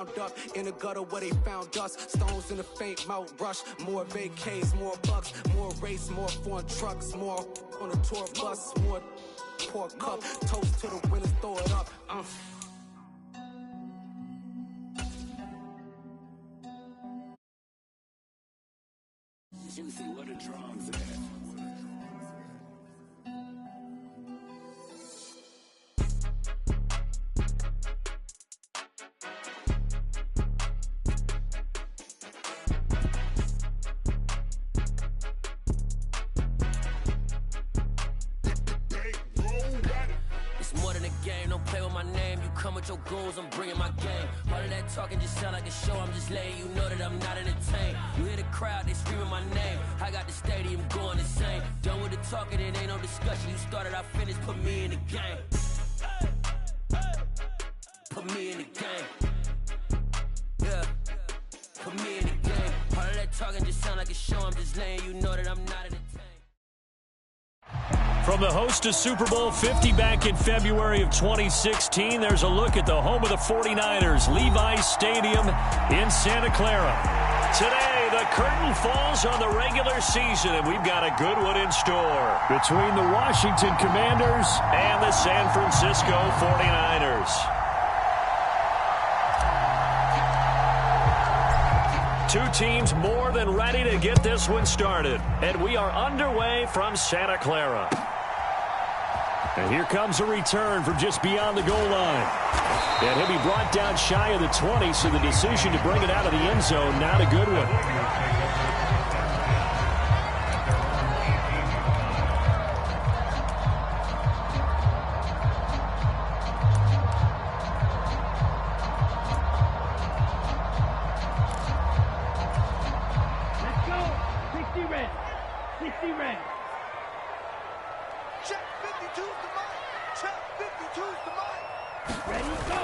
Up in the gutter where they found us, stones in the faint mouth rush, more vacays, more bucks, more race, more foreign trucks, more on a tour bus, more pork cup, toast to the winners, throw it up. Juicy, what a drums at. Come with your goons, I'm bringing my game. All of that talking just sound like a show. I'm just letting you know that I'm not entertained. You hear the crowd, they screaming my name. I got the stadium going insane. Done with the talking, it ain't no discussion. You started, I finished, put me in the game. Put me in the game. Yeah, put me in the game. All of that talking just sound like a show. I'm just letting you know that I'm not entertained. From the host of Super Bowl 50 back in February of 2016, there's a look at the home of the 49ers, Levi's Stadium in Santa Clara. Today, the curtain falls on the regular season, and we've got a good one in store between the Washington Commanders and the San Francisco 49ers. Two teams more than ready to get this one started, and we are underway from Santa Clara. And here comes a return from just beyond the goal line. And he'll be brought down shy of the 20, so the decision to bring it out of the end zone, not a good one. Let's go. 60 red. 60 red. Check 52's the mic. Check 52's the mic. Ready, go.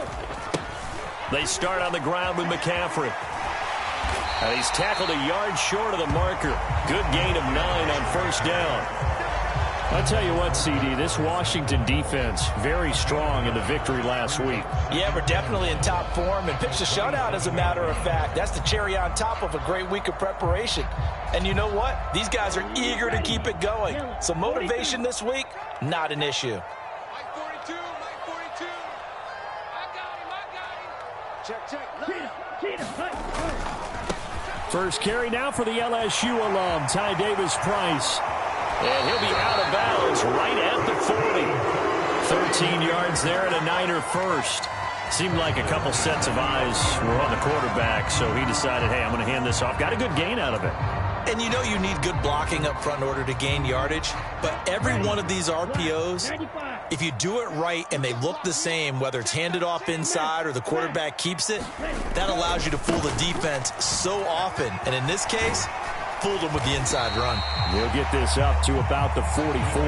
They start on the ground with McCaffrey. And he's tackled a yard short of the marker. Good gain of 9 on first down. I'll tell you what, CD, this Washington defense, very strong in the victory last week. Yeah, we're definitely in top form and pitched a shutout, as a matter of fact. That's the cherry on top of a great week of preparation. And you know what? These guys are eager to keep it going. So motivation this week, not an issue. Mike 42, Mike 42. I got him. Check. First carry now for the LSU alum, Ty Davis-Price. And he'll be out of bounds right at the 40. 13 yards there and a Niner first. Seemed like a couple sets of eyes were on the quarterback, so he decided, hey, I'm going to hand this off. Got a good gain out of it. And you know you need good blocking up front in order to gain yardage. But every one of these RPOs, if you do it right and they look the same, whether it's handed off inside or the quarterback keeps it, that allows you to fool the defense so often. And in this case, fooled them with the inside run. They'll get this up to about the 44.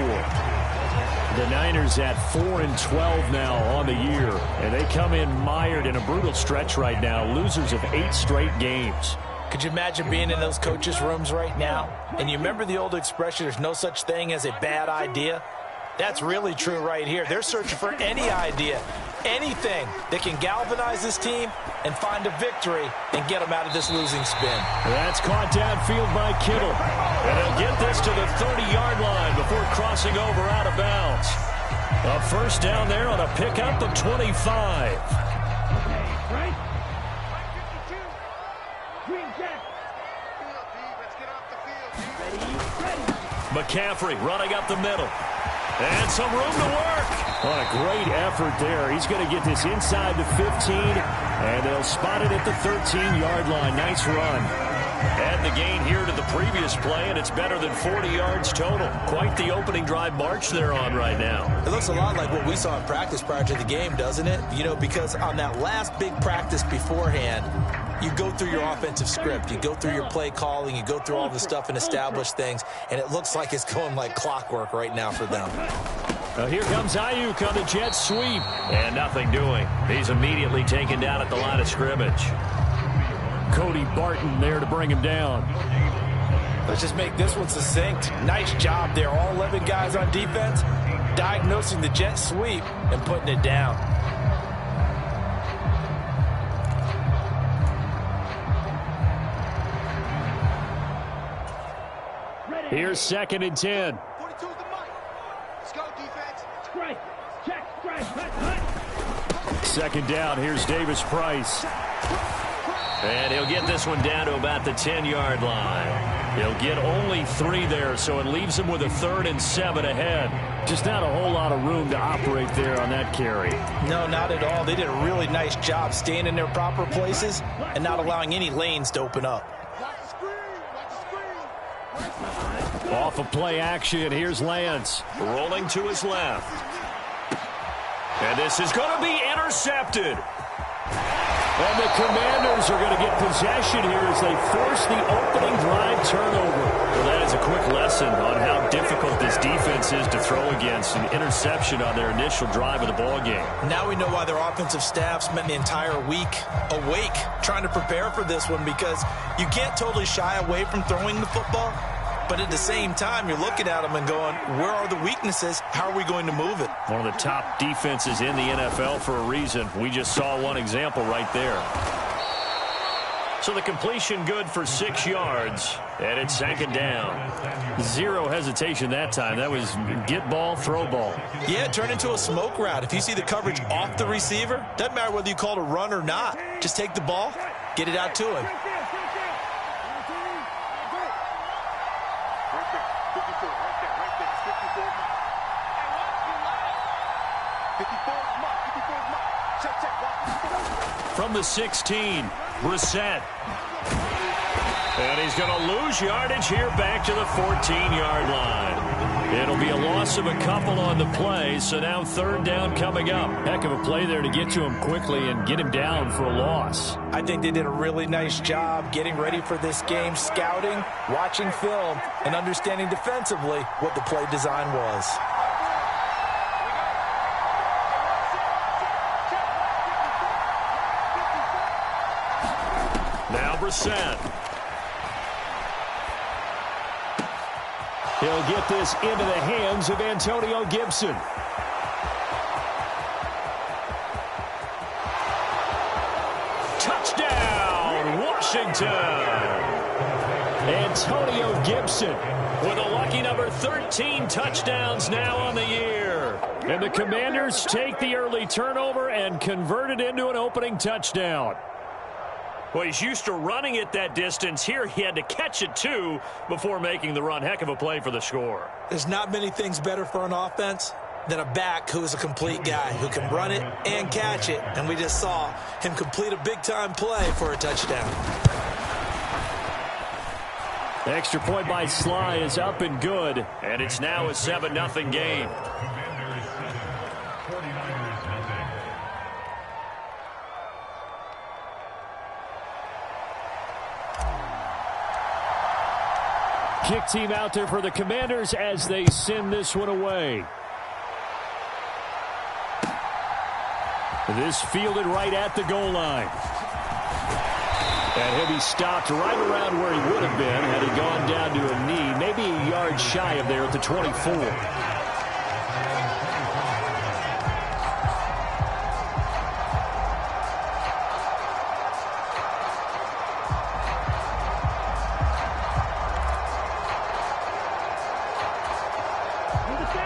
The Niners at 4-12 now on the year. And they come in mired in a brutal stretch right now. Losers of 8 straight games. Could you imagine being in those coaches' rooms right now? And you remember the old expression, there's no such thing as a bad idea? That's really true right here. They're searching for any idea, anything that can galvanize this team and find a victory and get them out of this losing spin. That's caught downfield by Kittle. And they'll get this to the 30-yard line before crossing over out of bounds. A first down there on a pickup of 25. Right? McCaffrey running up the middle. And some room to work. What a great effort there. He's going to get this inside the 15, and they'll spot it at the 13-yard line. Nice run. Add the gain here to the previous play, and it's better than 40 yards total. Quite the opening drive march they're on right now. It looks a lot like what we saw in practice prior to the game, doesn't it? You know, because on that last big practice beforehand, you go through your offensive script, you go through your play calling, you go through all the stuff and establish things, and it looks like it's going like clockwork right now for them. Here comes Ayuk on the jet sweep, and nothing doing. He's immediately taken down at the line of scrimmage. Cody Barton there to bring him down. Let's just make this one succinct. Nice job there. All 11 guys on defense diagnosing the jet sweep and putting it down. Here's 2nd and 10. 42's the mic. Let's go, defense. Strike. Check. Strike. Hut. 2nd down. Here's Davis Price. And he'll get this one down to about the 10-yard line. He'll get only 3 there, so it leaves him with a 3rd and 7 ahead. Just not a whole lot of room to operate there on that carry. No, not at all. They did a really nice job staying in their proper places and not allowing any lanes to open up. Watch the screen. Off of play action, here's Lance. Rolling to his left. And this is going to be intercepted. And the Commanders are going to get possession here as they force the opening drive turnover. Well, that is a quick lesson on how difficult this defense is to throw against. An interception on their initial drive of the ballgame. Now we know why their offensive staff spent the entire week awake trying to prepare for this one, because you can't totally shy away from throwing the football. But at the same time, you're looking at them and going, where are the weaknesses? How are we going to move it? One of the top defenses in the NFL for a reason. We just saw one example right there. So the completion good for 6 yards, and it's 2nd down. 0 hesitation that time. That was get ball, throw ball. Yeah, it turned into a smoke route. If you see the coverage off the receiver, doesn't matter whether you call it a run or not. Just take the ball, get it out to him. From the 16, Brissett. And he's going to lose yardage here back to the 14-yard line. It'll be a loss of a couple on the play, so now 3rd down coming up. Heck of a play there to get to him quickly and get him down for a loss. I think they did a really nice job getting ready for this game, scouting, watching film, and understanding defensively what the play design was. Now Brissett. He'll get this into the hands of Antonio Gibson. Touchdown, Washington. Antonio Gibson with a lucky number 13 touchdowns now on the year. And the Commanders take the early turnover and convert it into an opening touchdown. Well, he's used to running it that distance. Here he had to catch it, too, before making the run. Heck of a play for the score. There's not many things better for an offense than a back who is a complete guy, who can run it and catch it. And we just saw him complete a big-time play for a touchdown. The extra point by Sly is up and good, and it's now a 7-0 game. Kick team out there for the Commanders as they send this one away. This fielded right at the goal line. And he'll be stopped right around where he would have been had he gone down to a knee, maybe a yard shy of there at the 24.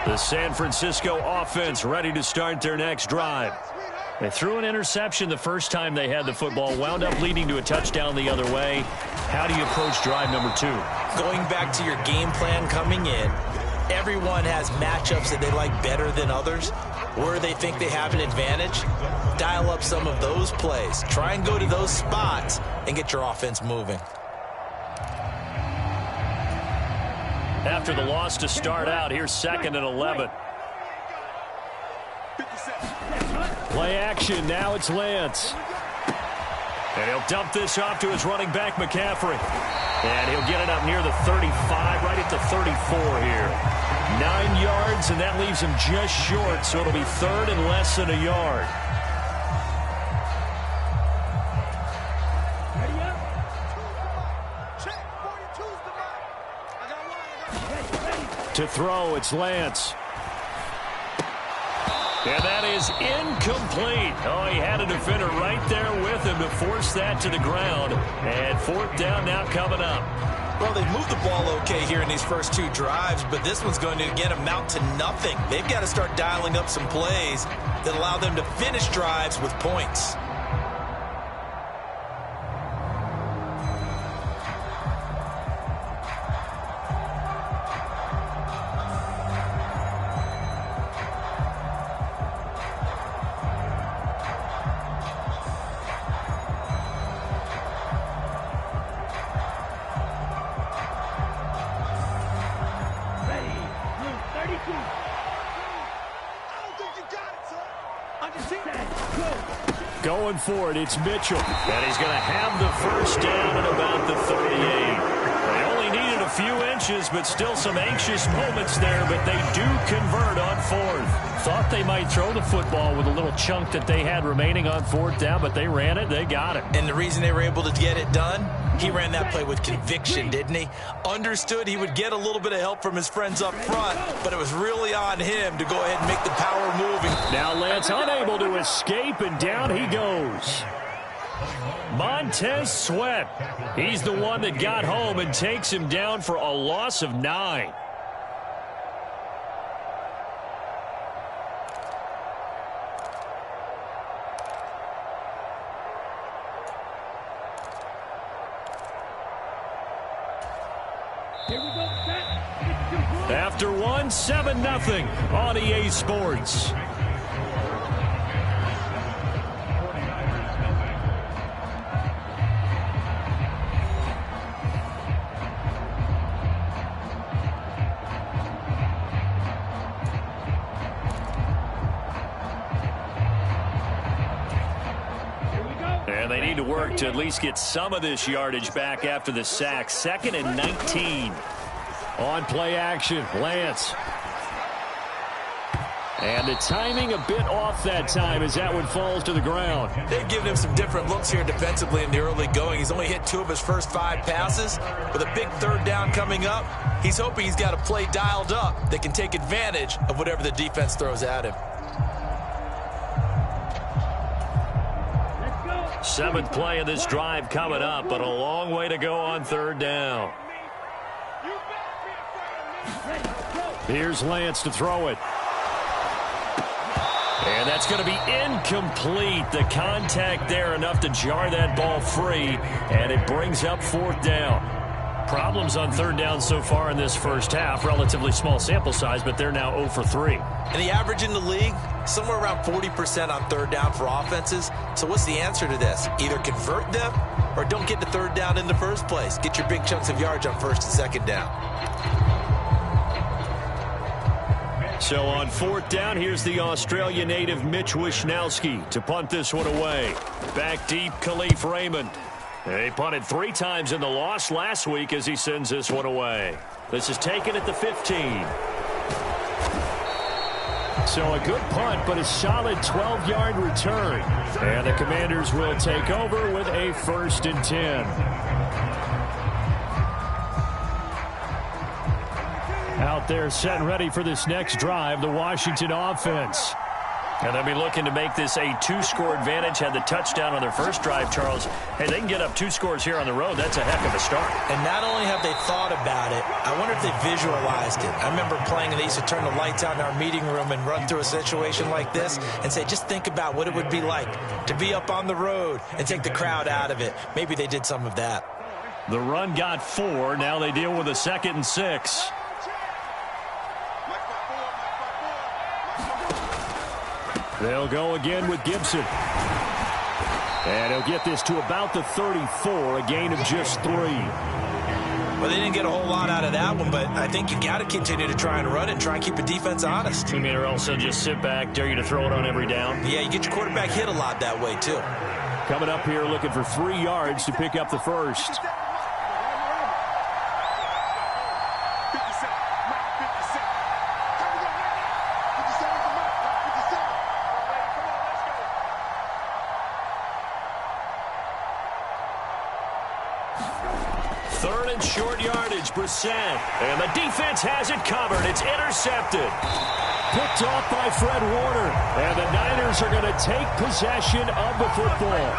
The San Francisco offense ready to start their next drive. They threw an interception the first time they had the football, wound up leading to a touchdown the other way. How do you approach drive number 2? Going back to your game plan coming in, everyone has matchups that they like better than others, where they think they have an advantage. Dial up some of those plays. Try and go to those spots and get your offense moving. After the loss to start out, here's 2nd and 11. Play action, now it's Lance. And he'll dump this off to his running back, McCaffrey. And he'll get it up near the 35, right at the 34 here. 9 yards, and that leaves him just short, so it'll be 3rd and less than a yard. To throw, it's Lance. And that is incomplete. Oh, he had a defender right there with him to force that to the ground. And 4th down now coming up. Well, they've moved the ball okay here in these first 2 drives, but this one's going to, again, amount to nothing. They've got to start dialing up some plays that allow them to finish drives with points. Going for it, it's Mitchell. And he's going to have the first down at about the 38. They only needed a few inches, but still some anxious moments there, but they do convert on 4th. Thought they might throw the football with a little chunk that they had remaining on 4th down, but they ran it, they got it. And the reason they were able to get it done, he ran that play with conviction, didn't he? Understood he would get a little bit of help from his friends up front, but it was really on him to go ahead and make the power moving. Now Lance unable to escape, and down he goes. Montez Sweat. He's the one that got home and takes him down for a loss of 9. After 1, 7-0 on EA Sports. And they need to work to at least get some of this yardage back after the sack. 2nd and 19. On play action, Lance. And the timing a bit off that time as that one falls to the ground. They've given him some different looks here defensively in the early going. He's only hit 2 of his first 5 passes. With a big 3rd down coming up, he's hoping he's got a play dialed up that can take advantage of whatever the defense throws at him. 7th play of this drive coming up, but a long way to go on 3rd down. Here's Lance to throw it. And that's going to be incomplete. The contact there enough to jar that ball free, and it brings up 4th down. Problems on 3rd down so far in this first half. Relatively small sample size, but they're now 0 for 3. And the average in the league, somewhere around 40% on 3rd down for offenses. So what's the answer to this? Either convert them or don't get to 3rd down in the first place. Get your big chunks of yards on 1st and 2nd down. So on 4th down, here's the Australia native Mitch Wishnowski to punt this one away. Back deep, Khalif Raymond. He punted 3 times in the loss last week as he sends this one away. This is taken at the 15. So a good punt, but a solid 12-yard return. And the Commanders will take over with a 1st and 10. Out there set and ready for this next drive, the Washington offense. And they'll be looking to make this a 2-score advantage. Had the touchdown on their first drive, Charles. Hey, they can get up 2 scores here on the road. That's a heck of a start. And not only have they thought about it, I wonder if they visualized it. I remember playing, and they used to turn the lights out in our meeting room and run through a situation like this and say, just think about what it would be like to be up on the road and take the crowd out of it. Maybe they did some of that. The run got 4. Now they deal with a 2nd and 6. They'll go again with Gibson. And he'll get this to about the 34, a gain of just 3. Well, they didn't get a whole lot out of that one, but I think you got to continue to try and run it and try and keep the defense honest. You mean, or also just sit back, dare you to throw it on every down? Yeah, you get your quarterback hit a lot that way, too. Coming up here looking for 3 yards to pick up the first. Short yardage, Brissett. And the defense has it covered. It's intercepted. Picked off by Fred Warner. And the Niners are going to take possession of the football.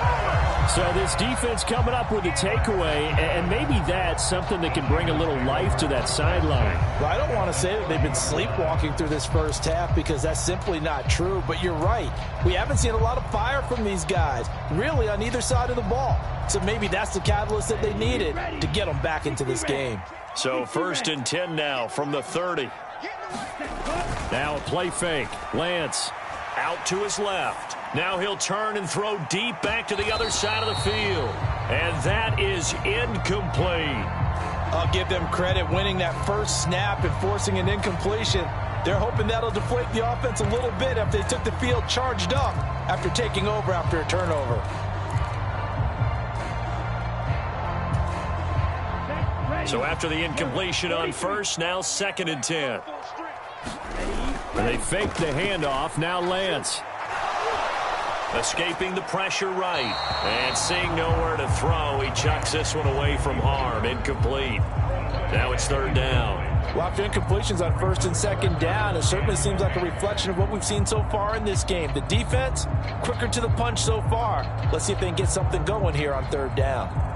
So this defense coming up with a takeaway, and maybe that's something that can bring a little life to that sideline. Well, I don't want to say that they've been sleepwalking through this first half because that's simply not true, but you're right. We haven't seen a lot of fire from these guys, really on either side of the ball. So maybe that's the catalyst that they needed to get them back into this game. So 1st and 10 now from the 30. Now a play fake. Lance out to his left. Now he'll turn and throw deep back to the other side of the field. And that is incomplete. I'll give them credit winning that first snap and forcing an incompletion. They're hoping that'll deflate the offense a little bit after they took the field charged up after taking over after a turnover. So after the incompletion on first, now 2nd and 10. They fake the handoff. Now Lance. Escaping the pressure right. And seeing nowhere to throw, he chucks this one away from harm. Incomplete. Now it's 3rd down. Well, after incompletions on 1st and 2nd down, it certainly seems like a reflection of what we've seen so far in this game. The defense, quicker to the punch so far. Let's see if they can get something going here on 3rd down.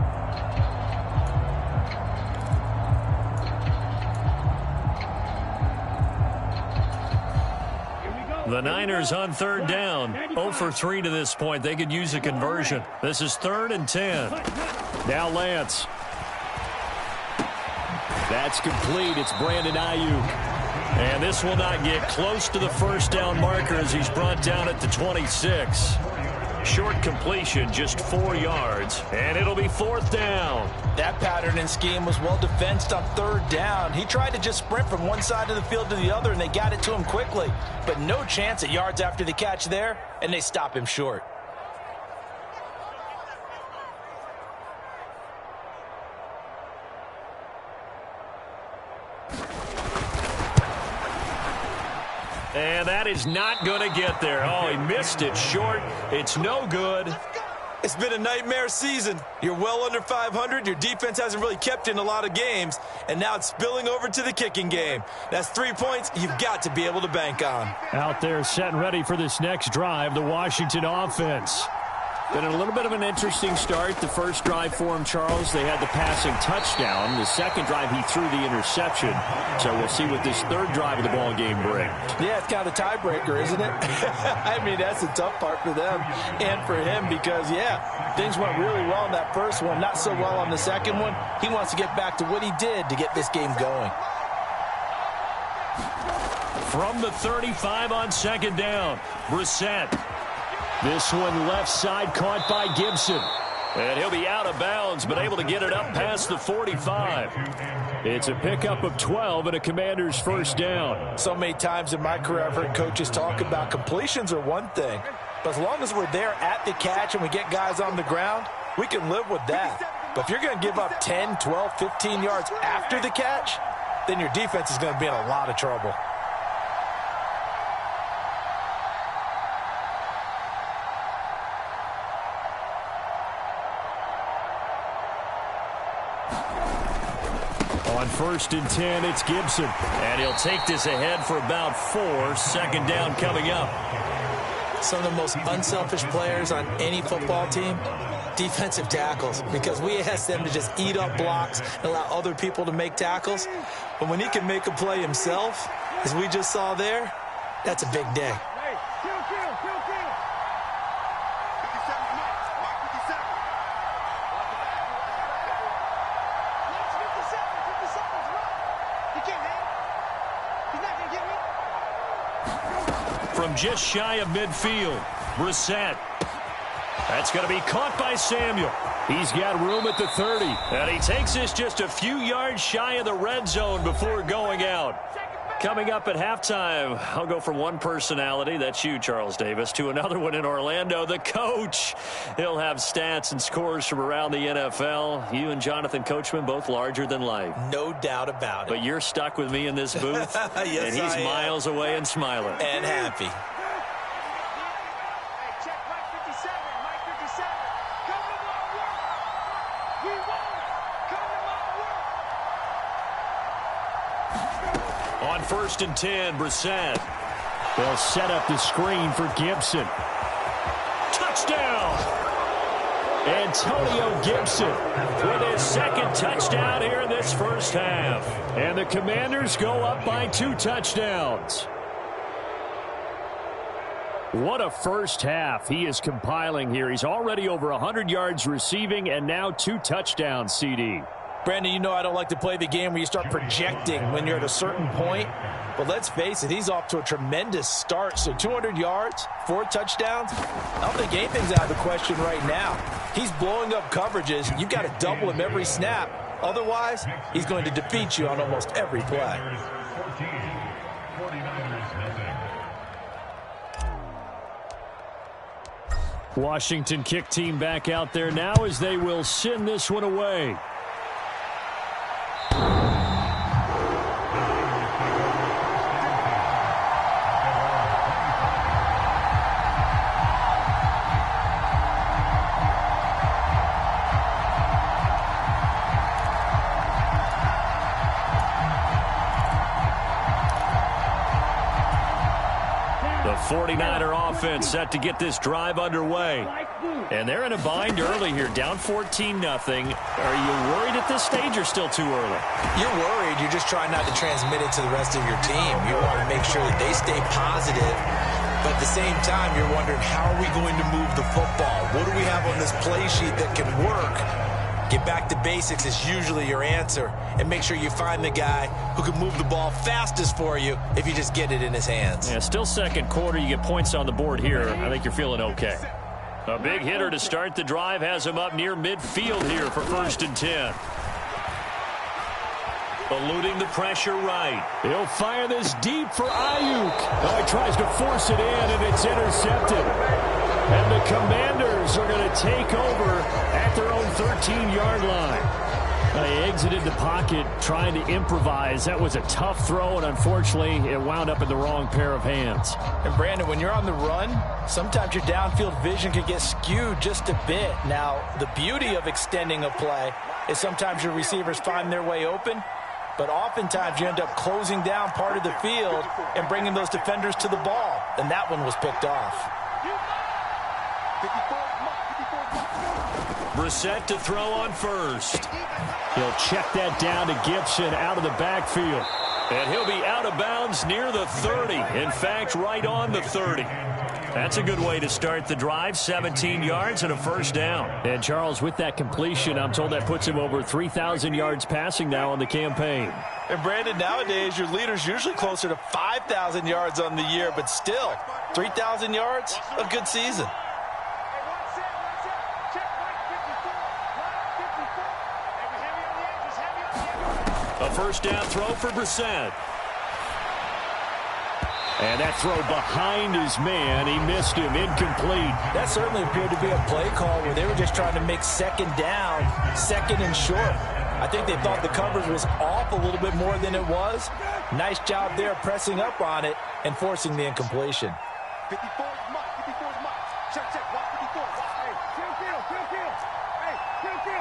The Niners on 3rd down. 0 for 3 to this point. They could use a conversion. This is 3rd and 10. Now Lance. That's complete. It's Brandon Ayuk. And this will not get close to the 1st down marker as he's brought down at the 26. Short completion, just 4 yards, and it'll be 4th down. That pattern and scheme was well defensed on 3rd down. He tried to just sprint from one side of the field to the other, and they got it to him quickly. But no chance at yards after the catch there, and they stop him short. And that is not going to get there. Oh, he missed it short. It's no good. It's been a nightmare season. You're well under 500. Your defense hasn't really kept in a lot of games. And now it's spilling over to the kicking game. That's 3 points you've got to be able to bank on. Out there set and ready for this next drive, the Washington offense. Been a little bit of an interesting start. The first drive for him, Charles, they had the passing touchdown. The second drive, he threw the interception. So we'll see what this 3rd drive of the ball game brings. Yeah, it's kind of a tiebreaker, isn't it? I mean, that's the tough part for them and for him because, yeah, things went really well in that first one, not so well on the second one. He wants to get back to what he did to get this game going. From the 35 on 2nd down, Brissett. This one left side caught by Gibson. And he'll be out of bounds, but able to get it up past the 45. It's a pickup of 12 and a Commander's 1st down. So many times in my career I've heard coaches talk about completions are one thing. But as long as we're there at the catch and we get guys on the ground, we can live with that. But if you're going to give up 10, 12, 15 yards after the catch, then your defense is going to be in a lot of trouble. On 1st and 10, it's Gibson. And he'll take this ahead for about 4. 2nd down coming up. Some of the most unselfish players on any football team, defensive tackles, because we ask them to just eat up blocks and allow other people to make tackles. But when he can make a play himself, as we just saw there, that's a big day. From just shy of midfield, Brissett. That's going to be caught by Samuel. He's got room at the 30. And he takes this just a few yards shy of the red zone before going out. Coming up at halftime, I'll go from one personality, that's you, Charles Davis, to another one in Orlando, the coach. He'll have stats and scores from around the NFL. You and Jonathan Coachman, both larger than life. No doubt about it. But you're stuck with me in this booth, yes, and he's miles away and smiling. And happy. On 1st and 10, Brissett. They'll set up the screen for Gibson. Touchdown! Antonio Gibson with his second touchdown here in this first half. And the Commanders go up by 2 touchdowns. What a first half he is compiling here. He's already over 100 yards receiving and now 2 touchdowns, CD. Brandon, you know I don't like to play the game where you start projecting when you're at a certain point. But let's face it, he's off to a tremendous start. So 200 yards, 4 touchdowns. I don't think anything's out of the question right now. He's blowing up coverages. You've got to double him every snap. Otherwise, he's going to defeat you on almost every play. Washington kick team back out there now as they will send this one away. The 49er offense set to get this drive underway. And they're in a bind early here, down 14-0. Are you worried at this stage or still too early? You're worried. You're just trying not to transmit it to the rest of your team. You want to make sure that they stay positive. But at the same time, you're wondering, how are we going to move the football? What do we have on this play sheet that can work? Get back to basics is usually your answer. And make sure you find the guy who can move the ball fastest for you if you just get it in his hands. Yeah, still second quarter. You get points on the board here. I think you're feeling okay. A big hitter to start the drive has him up near midfield here for 1st and 10. Eluding the pressure right. He'll fire this deep for Ayuk. Oh, he tries to force it in, and it's intercepted. And the Commanders are going to take over at their own 13-yard line. They exited the pocket trying to improvise. That was a tough throw, and unfortunately, it wound up in the wrong pair of hands. And, Brandon, when you're on the run, sometimes your downfield vision can get skewed just a bit. Now, the beauty of extending a play is sometimes your receivers find their way open, but oftentimes you end up closing down part of the field and bringing those defenders to the ball. And that one was picked off. Brissett to throw on first. He'll check that down to Gibson out of the backfield. And he'll be out of bounds near the 30. In fact, right on the 30. That's a good way to start the drive. 17 yards and a first down. And Charles, with that completion, I'm told that puts him over 3,000 yards passing now on the campaign. And Brandon, nowadays your leader's usually closer to 5,000 yards on the year, but still, 3,000 yards, a good season. A first down throw for Brissett. And that throw behind his man. He missed him. Incomplete. That certainly appeared to be a play call where they were just trying to make second down, second and short. I think they thought the coverage was off a little bit more than it was. Nice job there pressing up on it and forcing the incompletion. 54 mark, 54 mark. Check, watch 54. Hey, kill. Hey, kill.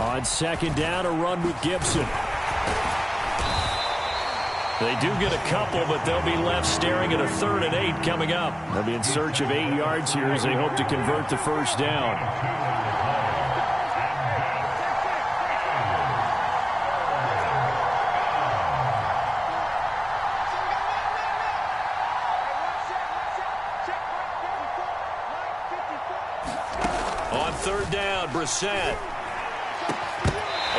On second down, a run with Gibson. They do get a couple, but they'll be left staring at a 3rd and 8 coming up. They'll be in search of 8 yards here as they hope to convert the first down. On 3rd down, Brissett.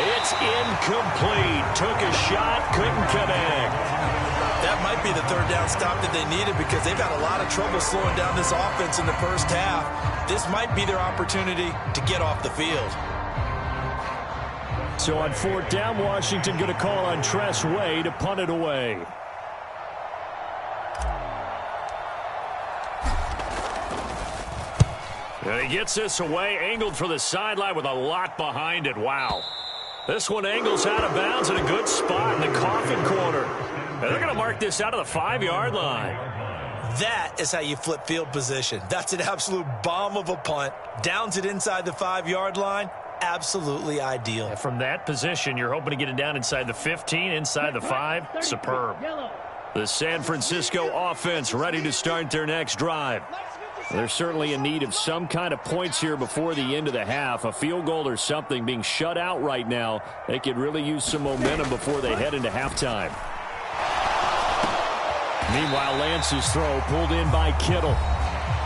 It's incomplete. Took a shot, couldn't connect. That might be the 3rd down stop that they needed because they've had a lot of trouble slowing down this offense in the first half. This might be their opportunity to get off the field. So on 4th down, Washington going to call on Tress Way to punt it away. And he gets this away, angled for the sideline with a lot behind it. Wow. This one angles out of bounds in a good spot in the coffin corner. And they're going to mark this out of the 5-yard line. That is how you flip field position. That's an absolute bomb of a punt. Downs it inside the 5-yard line. Absolutely ideal. And from that position, you're hoping to get it down inside the 15, inside the 5. Superb. The San Francisco offense ready to start their next drive. They're certainly in need of some kind of points here before the end of the half. A field goal or something. Being shut out right now, they could really use some momentum before they head into halftime. Meanwhile, Lance's throw pulled in by Kittle.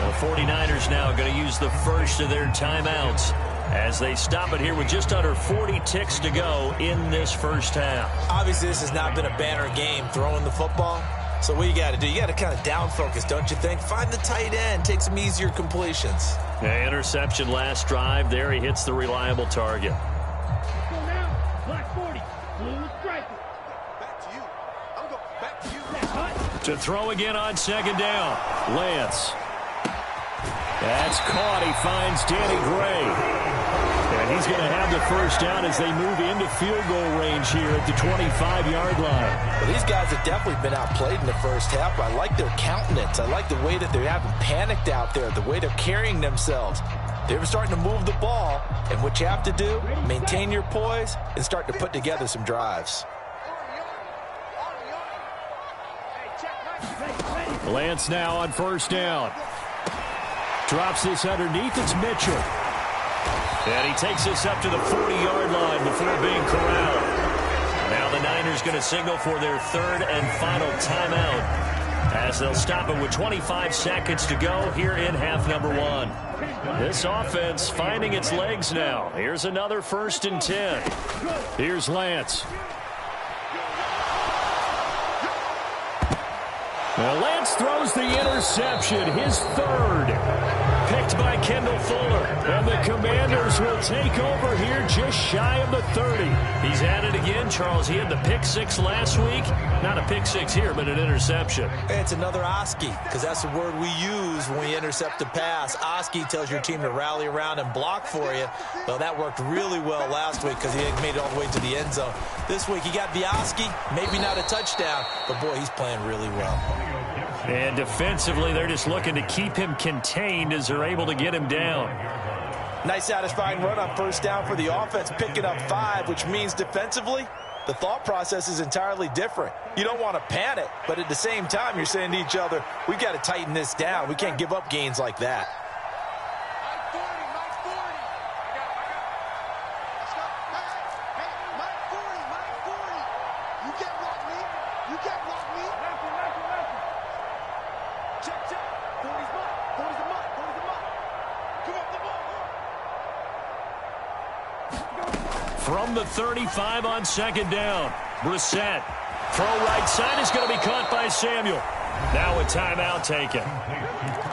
The 49ers now going to use the first of their timeouts as they stop it here with just under 40 ticks to go in this first half. Obviously, this has not been a banner game throwing the football. So what you got to do, you got to kind of down focus, don't you think? Find the tight end, take some easier completions. Yeah, interception last drive. There he hits the reliable target. Let's go now. Black 40. Blue striker. Back to you. I'm going back to you. To throw again on second down. Lance. That's caught. He finds Danny Gray. And he's going to have the first down as they move into field goal range here at the 25-yard line. Well, these guys have definitely been outplayed in the first half. I like their countenance. I like the way that they haven't panicked out there, the way they're carrying themselves. They're starting to move the ball, and what you have to do, maintain your poise and start to put together some drives. Lance now on first down. Drops this underneath. It's Mitchell. And he takes this up to the 40-yard line before being corralled. Now the Niners going to signal for their third and final timeout as they'll stop it with 25 seconds to go here in half number one. This offense finding its legs now. Here's another 1st and 10. Here's Lance. Now Lance throws the interception, his third. Picked by Kendall Fuller. And the Commanders will take over here just shy of the 30. He's at it again, Charles. He had the pick six last week. Not a pick six here, but an interception. It's another Oski, because that's the word we use when we intercept a pass. Oski tells your team to rally around and block for you. Well, that worked really well last week because he made it all the way to the end zone. This week he got the Oski, maybe not a touchdown, but boy, he's playing really well. And defensively, they're just looking to keep him contained as they're able to get him down. Nice satisfying run on first down for the offense, picking up 5, which means defensively, the thought process is entirely different. You don't want to panic, but at the same time, you're saying to each other, we've got to tighten this down. We can't give up gains like that. From the 35 on second down, Brissett. Throw right side is going to be caught by Samuel. Now a timeout taken.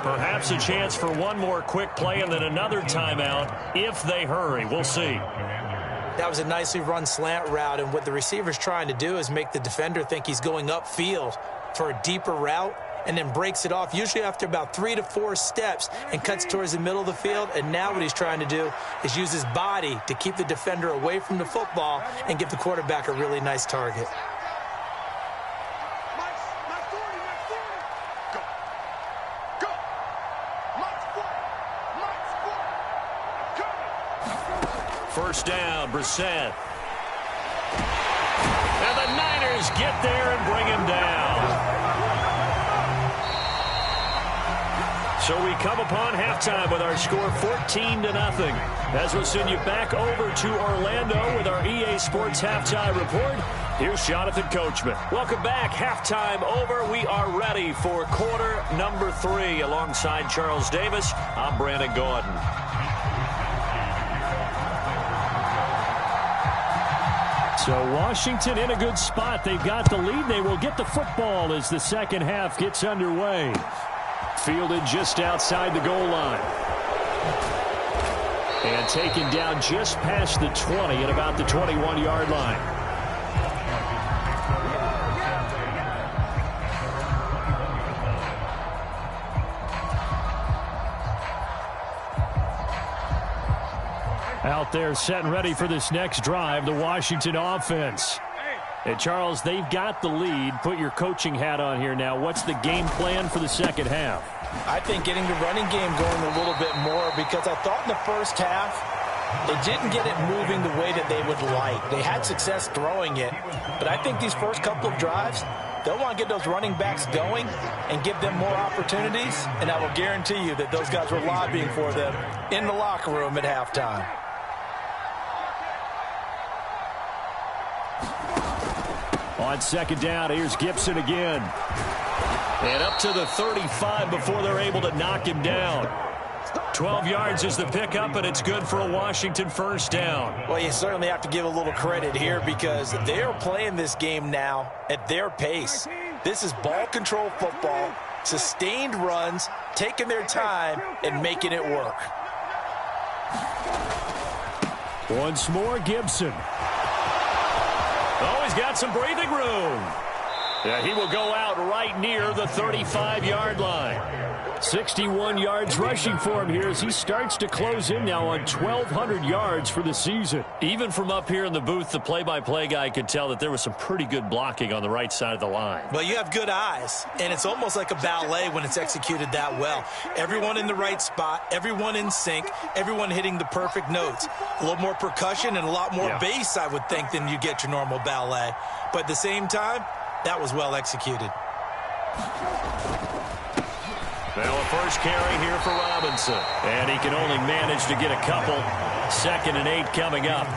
Perhaps a chance for one more quick play and then another timeout if they hurry. We'll see. That was a nicely run slant route, and what the receiver's trying to do is make the defender think he's going upfield for a deeper route, and then breaks it off, usually after about 3 to 4 steps, and cuts towards the middle of the field. And now what he's trying to do is use his body to keep the defender away from the football and give the quarterback a really nice target. First down, Brissett. And the Niners get there and bring him down. So we come upon halftime with our score 14-0. As we'll send you back over to Orlando with our EA Sports Halftime Report. Here's Jonathan Coachman. Welcome back. Halftime over. We are ready for quarter number 3. Alongside Charles Davis, I'm Brandon Gordon. So Washington in a good spot. They've got the lead. They will get the football as the second half gets underway. Fielded just outside the goal line. And taken down just past the 20 at about the 21-yard line. Out there set and ready for this next drive, the Washington offense. And Charles, they've got the lead. Put your coaching hat on here now. What's the game plan for the second half? I think getting the running game going a little bit more, because I thought in the first half they didn't get it moving the way that they would like. They had success throwing it, but I think these first couple of drives, They'll want to get those running backs going and give them more opportunities, and I will guarantee you that those guys were lobbying for them in the locker room at halftime. On second down, here's Gibson again. And up to the 35 before they're able to knock him down. 12 yards is the pickup, and it's good for a Washington first down. Well, you certainly have to give a little credit here because they are playing this game now at their pace. This is ball control football, sustained runs, taking their time, and making it work. Once more, Gibson. Oh, he's got some breathing room. Yeah, he will go out right near the 35-yard line. 61 yards rushing for him here as he starts to close in now on 1,200 yards for the season. Even from up here in the booth, the play-by-play guy could tell that there was some pretty good blocking on the right side of the line. Well, you have good eyes, and it's almost like a ballet when it's executed that well. Everyone in the right spot, everyone in sync, everyone hitting the perfect notes. A little more percussion and a lot more bass, I would think, than you get your normal ballet. But at the same time, that was well executed. Well, a first carry here for Robinson. And he can only manage to get a couple. 2nd and 8 coming up.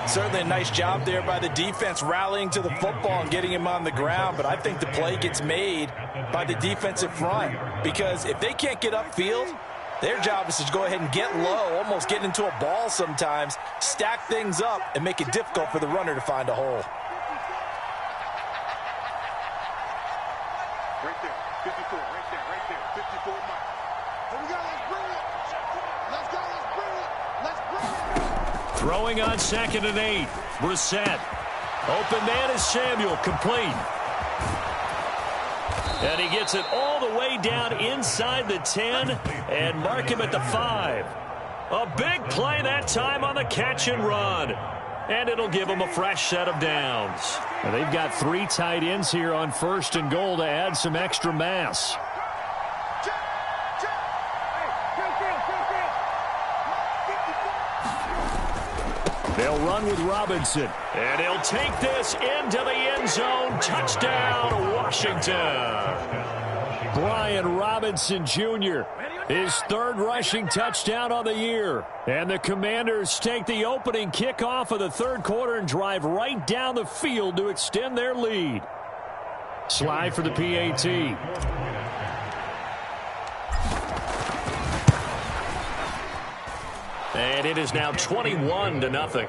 Certainly a nice job there by the defense rallying to the football and getting him on the ground. But I think the play gets made by the defensive front. Because if they can't get upfield, their job is to go ahead and get low, almost get into a ball sometimes, stack things up, and make it difficult for the runner to find a hole. Right there, 54, right there, 54 Mike. Here we go, let's bring it. Let's go, let's bring it. Throwing on 2nd and 8. Brissett. Open man is Samuel, complete. And he gets it all the way down inside the 10 and mark him at the 5. A big play that time on the catch and run. And it'll give them a fresh set of downs. And they've got 3 tight ends here on 1st and goal to add some extra mass. They'll run with Robinson. And he'll take this into the end zone. Touchdown, Washington. Brian Robinson Jr., his 3rd rushing touchdown on the year. And the Commanders take the opening kickoff of the 3rd quarter and drive right down the field to extend their lead. Slide for the PAT. And it is now 21-0.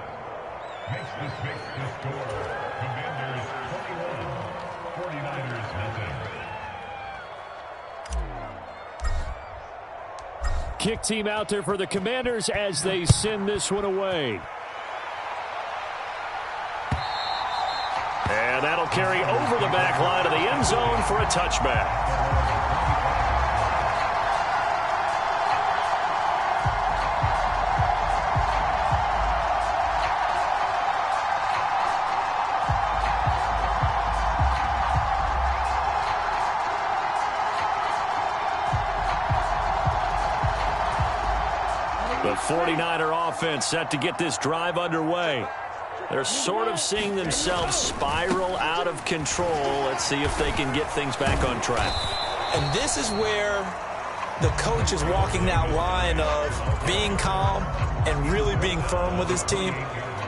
Kick team out there for the Commanders as they send this one away. And that'll carry over the back line of the end zone for a touchback. The 49er offense set to get this drive underway. They're sort of seeing themselves spiral out of control. Let's see if they can get things back on track. And this is where the coach is walking that line of being calm and really being firm with his team.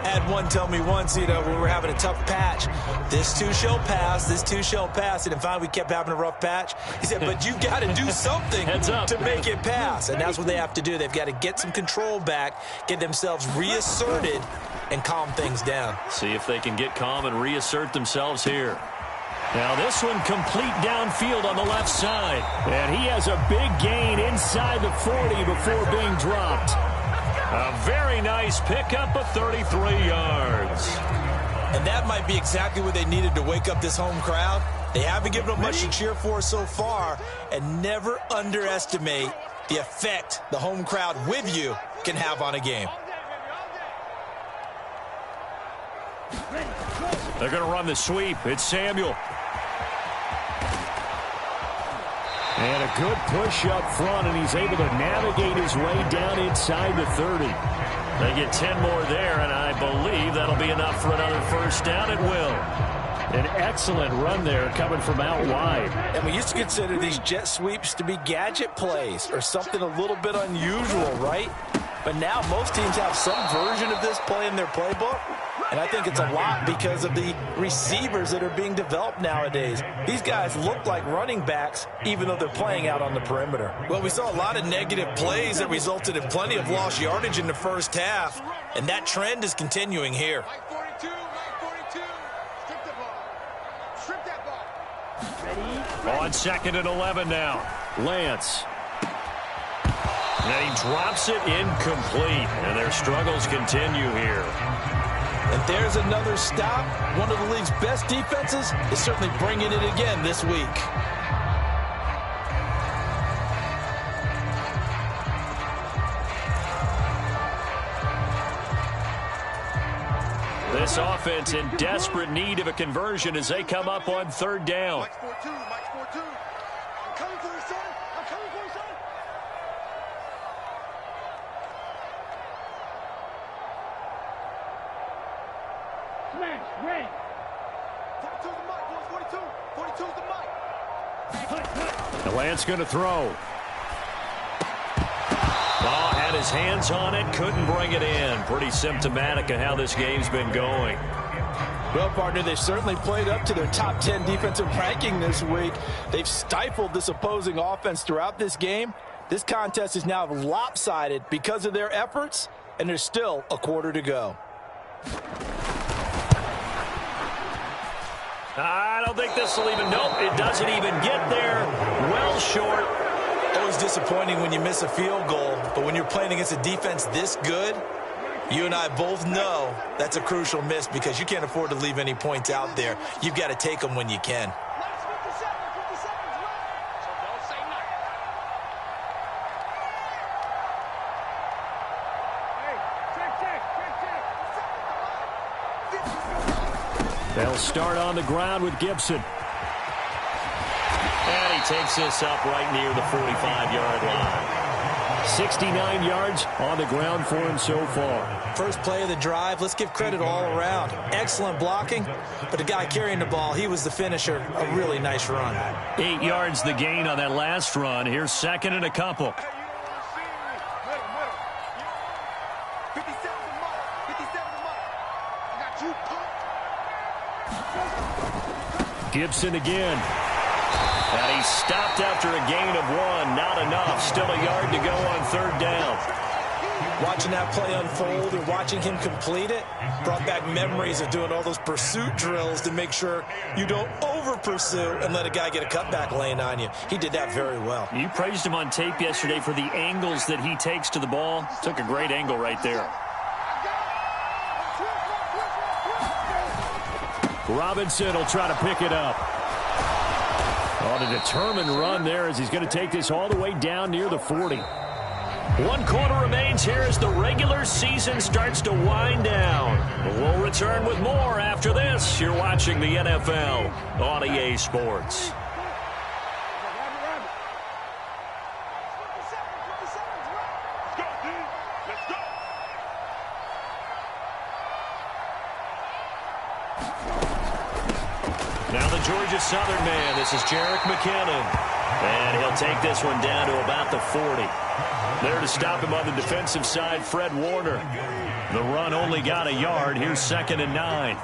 I had one tell me once, when we were having a tough patch, this too shall pass, this too shall pass. And finally we kept having a rough patch. He said, but you've got to do something to make it pass. And that's what they have to do. They've got to get some control back, get themselves reasserted, and calm things down. See if they can get calm and reassert themselves here. Now this one complete downfield on the left side. And he has a big gain inside the 40 before being dropped. A very nice pickup of 33 yards. And that might be exactly what they needed to wake up this home crowd. They haven't given them much to cheer for so far, and never underestimate the effect the home crowd with you can have on a game. They're going to run the sweep. It's Samuel. And a good push up front, and he's able to navigate his way down inside the 30. They get 10 more there, and I believe that'll be enough for another first down. It will. An excellent run there coming from out wide. And we used to consider these jet sweeps to be gadget plays or something a little bit unusual, right? But now most teams have some version of this play in their playbook. And I think it's a lot because of the receivers that are being developed nowadays. These guys look like running backs, even though they're playing out on the perimeter. Well, we saw a lot of negative plays that resulted in plenty of lost yardage in the first half. And that trend is continuing here. Mike 42, Mike 42. Strip the ball. Strip that ball. On 2nd and 11 now. Lance. And he drops it incomplete. And their struggles continue here. And there's another stop. One of the league's best defenses is certainly bringing it again this week. This offense in desperate need of a conversion as they come up on 3rd down. Mike 42, Mike 42. I'm coming for you, son. I'm coming for you, son. Smash, red. 42's the mic, boys. 42. 42's the mic. The Lance going to throw. Oh, had his hands on it, couldn't bring it in. Pretty symptomatic of how this game's been going. Well, partner, they've certainly played up to their top 10 defensive ranking this week. They've stifled this opposing offense throughout this game. This contest is now lopsided because of their efforts, and there's still a quarter to go. I don't think this will even, nope, it doesn't even get there. Well short. Always disappointing when you miss a field goal, but when you're playing against a defense this good, you and I both know that's a crucial miss because you can't afford to leave any points out there. You've got to take them when you can. Last 50 seconds. 50 seconds left. So don't say nothing. Hey, check. They'll start on the ground with Gibson. And he takes this up right near the 45-yard line. 69 yards on the ground for him so far. First play of the drive, let's give credit all around. Excellent blocking, but the guy carrying the ball, he was the finisher. A really nice run. 8 yards the gain on that last run. Here's 2nd and a couple. Hey, you don't want to see me. Middle. 57's the mic. 57's the mic. I got you pumped. Gibson again. And he's stopped after a gain of 1. Not enough. Still a yard to go on 3rd down. Watching that play unfold and watching him complete it brought back memories of doing all those pursuit drills to make sure you don't over-pursue and let a guy get a cutback lane on you. He did that very well. You praised him on tape yesterday for the angles that he takes to the ball. Took a great angle right there. Robinson will try to pick it up. On a determined run there as he's going to take this all the way down near the 40. 1 quarter remains here as the regular season starts to wind down. We'll return with more after this. You're watching the NFL on EA Sports. Now the Georgia Southern man, this is Jerick McKinnon. And he'll take this one down to about the 40. There to stop him on the defensive side, Fred Warner. The run only got a yard. Here's 2nd and 9.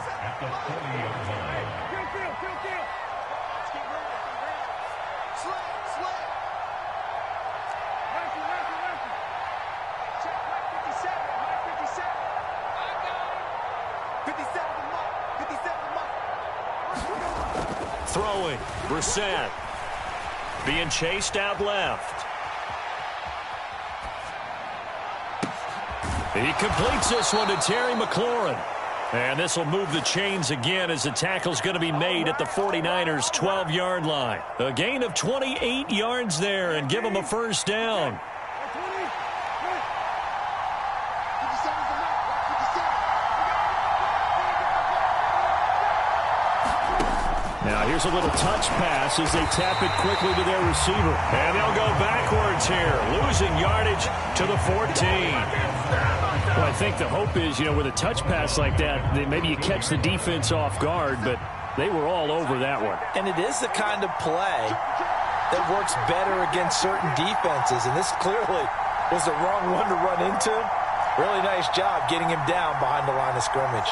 Throwing, Brissett. Being chased out left. He completes this one to Terry McLaurin. And this will move the chains again as the tackle's going to be made at the 49ers' 12-yard line. A gain of 28 yards there and give them a first down. Now here's a little touch pass as they tap it quickly to their receiver. And they'll go backwards here, losing yardage to the 14. Well, I think the hope is, with a touch pass like that maybe you catch the defense off guard, but They were all over that one. And it is the kind of play that works better against certain defenses. And this clearly was the wrong one to run into. Really nice job getting him down behind the line of scrimmage.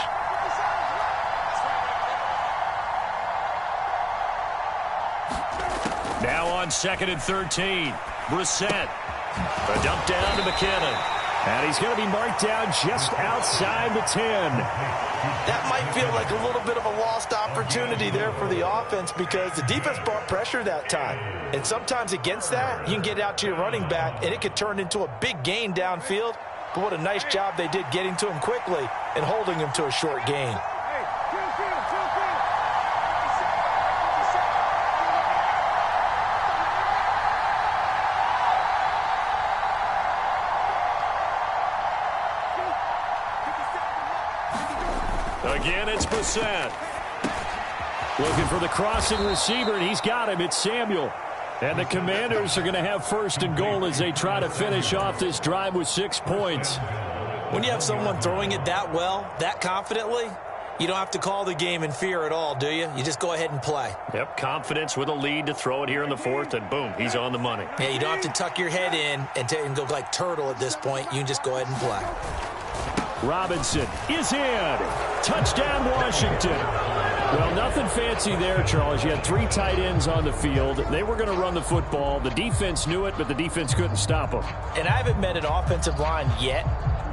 Now on 2nd and 13. Brissett. A dump down to McKinnon. And he's going to be marked down just outside the 10. That might feel like a little bit of a lost opportunity there for the offense because the defense brought pressure that time. And sometimes against that, you can get out to your running back, and it could turn into a big gain downfield. But what a nice job they did getting to him quickly and holding him to a short gain. Again, it's Brissett. Looking for the crossing receiver, and he's got him. It's Samuel. And the Commanders are going to have 1st and goal as they try to finish off this drive with 6 points. When you have someone throwing it that well, that confidently, you don't have to call the game in fear at all, do you? You just go ahead and play. Yep, confidence with a lead to throw it here in the 4th, and boom, he's on the money. Yeah, you don't have to tuck your head in and go like turtle at this point. You can just go ahead and play. Robinson is in. Touchdown, Washington. Well, nothing fancy there, Charles. You had 3 tight ends on the field. They were going to run the football. The defense knew it, but the defense couldn't stop them. And I haven't met an offensive line yet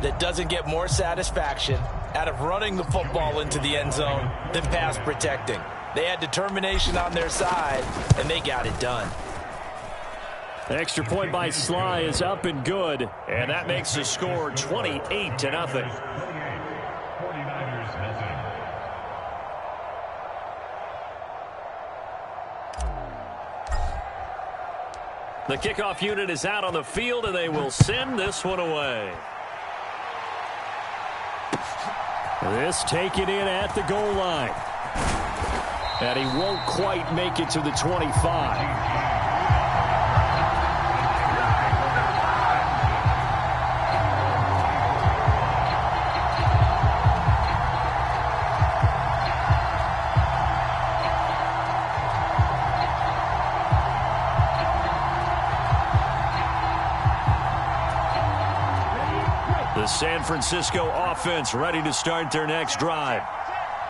that doesn't get more satisfaction out of running the football into the end zone than pass protecting. They had determination on their side, and they got it done. The extra point by Sly is up and good, and that makes the score 28-0. The kickoff unit is out on the field, and they will send this one away. This taken in at the goal line. And he won't quite make it to the 25. The San Francisco offense ready to start their next drive.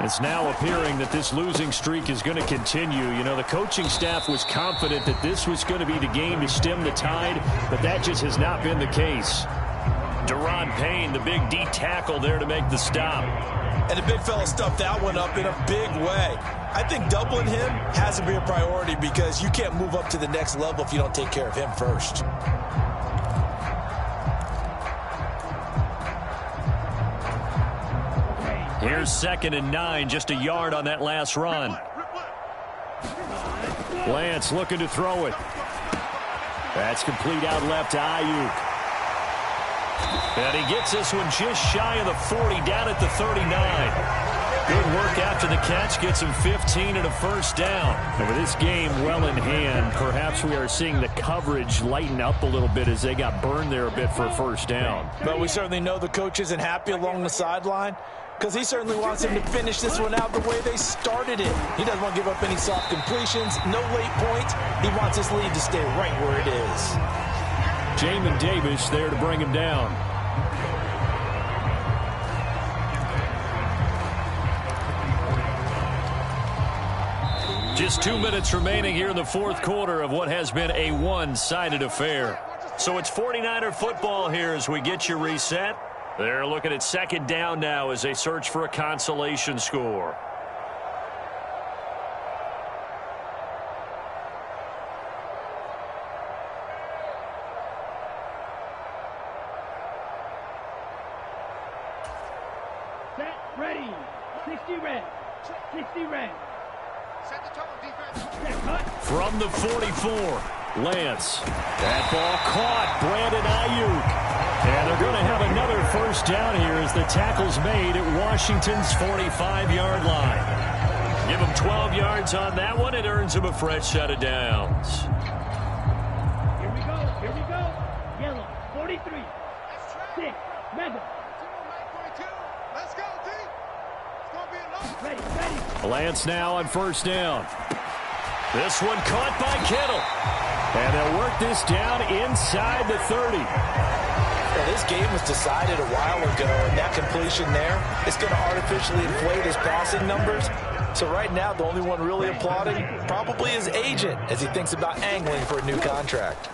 It's now appearing that this losing streak is going to continue. You know, the coaching staff was confident that this was going to be the game to stem the tide, but that just has not been the case. Deron Payne, the big D tackle there to make the stop. And the big fella stuffed that one up in a big way. I think doubling him has to be a priority because you can't move up to the next level if you don't take care of him first. Here's 2nd and 9, just a yard on that last run. Lance looking to throw it. That's complete out left to Ayuk. And he gets this one just shy of the 40, down at the 39. Good work after the catch, gets him 15 and a first down. And with this game well in hand, perhaps we are seeing the coverage lighten up a little bit as they got burned there a bit for a first down. But we certainly know the coach isn't happy along the sideline, because he certainly wants them to finish this one out the way they started it. He doesn't want to give up any soft completions, no late points. He wants his lead to stay right where it is. Jamin Davis there to bring him down. Just 2 minutes remaining here in the 4th quarter of what has been a one-sided affair. So it's 49er football here as we get you reset. They're looking at 2nd down now as they search for a consolation score. Set, ready. 60 red. 60 red. Set the tone, defense. Set, cut. From the 44, Lance. That ball caught. Brandon Ayuk. And they're going to have another first down here as the tackle's made at Washington's 45-yard line. Give them 12 yards on that one. It earns them a fresh set of downs. Here we go. Here we go. Yellow. 43. 6. Mega. Let's go, D. Lance now on first down. This one caught by Kittle. And they'll work this down inside the 30. Yeah, this game was decided a while ago, and that completion there is going to artificially inflate his passing numbers. So right now, the only one really applauding probably his agent as he thinks about angling for a new contract.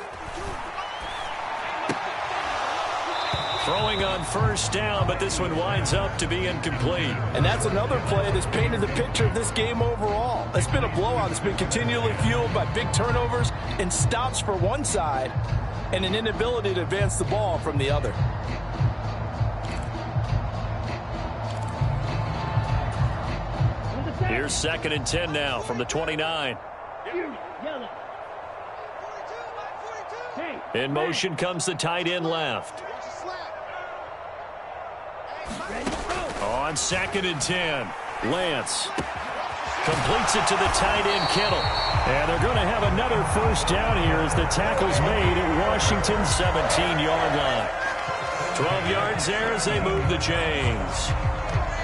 Throwing on first down, but this one winds up to be incomplete. And that's another play that's painted the picture of this game overall. It's been a blowout. It's been continually fueled by big turnovers and stops for one side and an inability to advance the ball from the other. Here's 2nd and 10 now from the 29. In motion comes the tight end left. On 2nd and 10, Lance completes it to the tight end Kittle. And they're going to have another first down here as the tackle's made at Washington's 17-yard line. 12 yards there as they move the chains.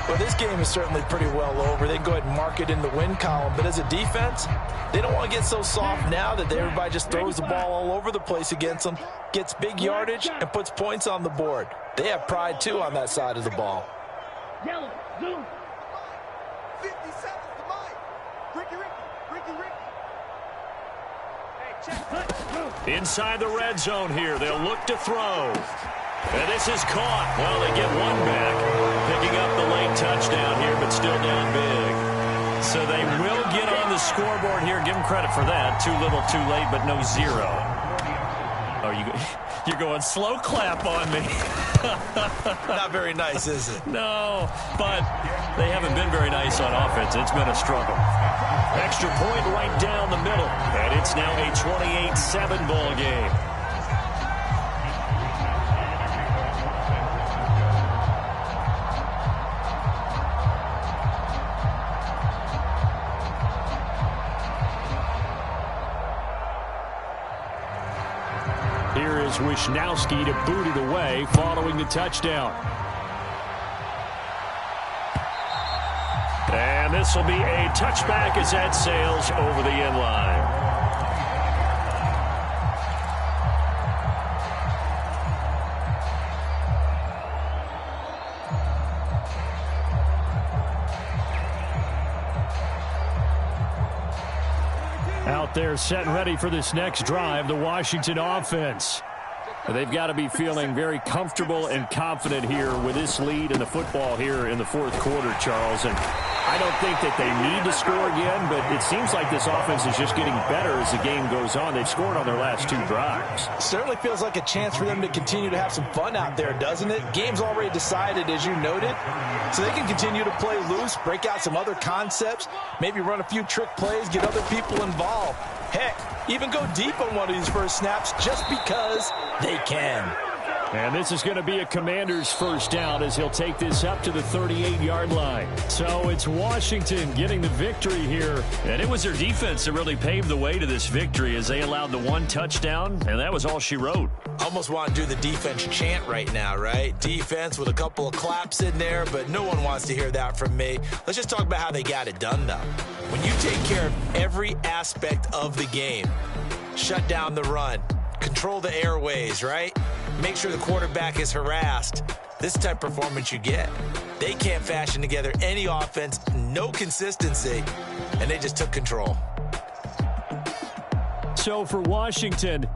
Well, this game is certainly pretty well over. They can go ahead and mark it in the win column. But as a defense, they don't want to get so soft now that everybody just throws the ball all over the place against them, gets big yardage, and puts points on the board. They have pride, too, on that side of the ball. Yellow, zoom. 50 seconds to mine. Ricky. Hey, check. Inside the red zone here, they'll look to throw. And this is caught. Well, they get one back, picking up the late touchdown here, but still down big. So they will get on the scoreboard here. Give them credit for that. Too little, too late, but no zero. Oh, you're going slow clap on me. Not very nice, is it? No, but they haven't been very nice on offense. It's been a struggle. Extra point right down the middle, and it's now a 28-7 ball game. Here is Wisnowski to boot it away following the touchdown. And this will be a touchback as that sails over the end line. Out there set and ready for this next drive, the Washington offense. They've got to be feeling very comfortable and confident here with this lead in the football here in the fourth quarter, Charles. And I don't think that they need to score again, but it seems like this offense is just getting better as the game goes on. They've scored on their last two drives. Certainly feels like a chance for them to continue to have some fun out there, doesn't it? Game's already decided, as you noted, so they can continue to play loose, break out some other concepts, maybe run a few trick plays, get other people involved. Heck, even go deep on one of these first snaps just because they can. And this is going to be a Commander's first down as he'll take this up to the 38-yard line. So it's Washington getting the victory here. And it was their defense that really paved the way to this victory as they allowed the one touchdown, and that was all she wrote. Almost want to do the defense chant right now, right? Defense with a couple of claps in there, but no one wants to hear that from me. Let's just talk about how they got it done, though. When you take care of every aspect of the game, shut down the run, control the airways, right? Make sure the quarterback is harassed. This type of performance you get. They can't fashion together any offense, no consistency, and they just took control. So for Washington,